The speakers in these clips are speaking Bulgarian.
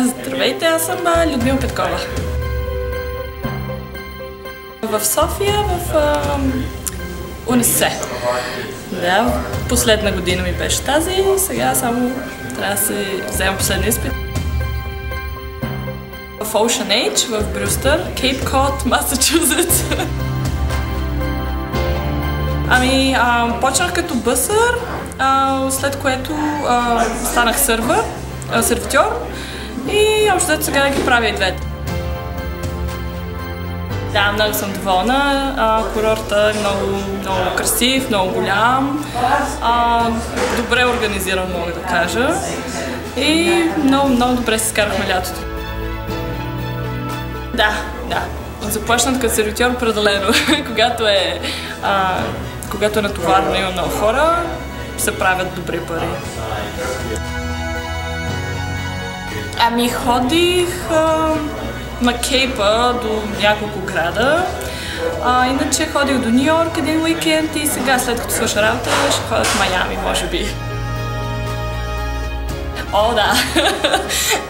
Здравейте, аз съм Людмила Петкова. В София, в УНСС. Да, последна година ми беше тази, сега само трябва да се взема последния изпит. В Ocean Age, в Брюстър, Кейп Код, Масачузетс. Почнах като бъсър, след което станах сервитьор и общо сега ги правя и двете. Да, много съм доволна. Курортът е много красив, много голям, добре организиран, мога да кажа. И много добре се скарахме лятото. Да. Започнат като сервитьор определено. Когато е натоварено и има много хора, се правят добри пари. Ходих на Кейпа до няколко града. Иначе ходих до Ню Йорк един уикенд и сега, след като свърша работа, ще ходя в Майами, може би. О, да!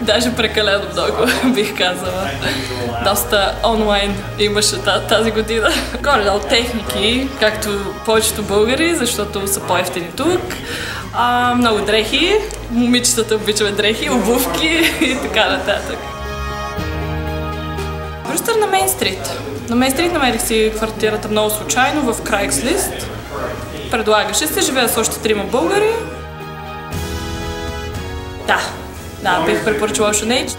Даже прекалено много, бих казала. Доста онлайн имаше тази година. Горе-долу техники, както повечето българи, защото са по-евтини тук. Много дрехи, момичетата обичаме дрехи, обувки и така нататък. Брюстър на Мейн Стрит. На Мейн Стрит намерих си квартирата много случайно в Craigslist. Предлагаше се, живея с още 3 българи. Да, бих препоръчала Ocean Age.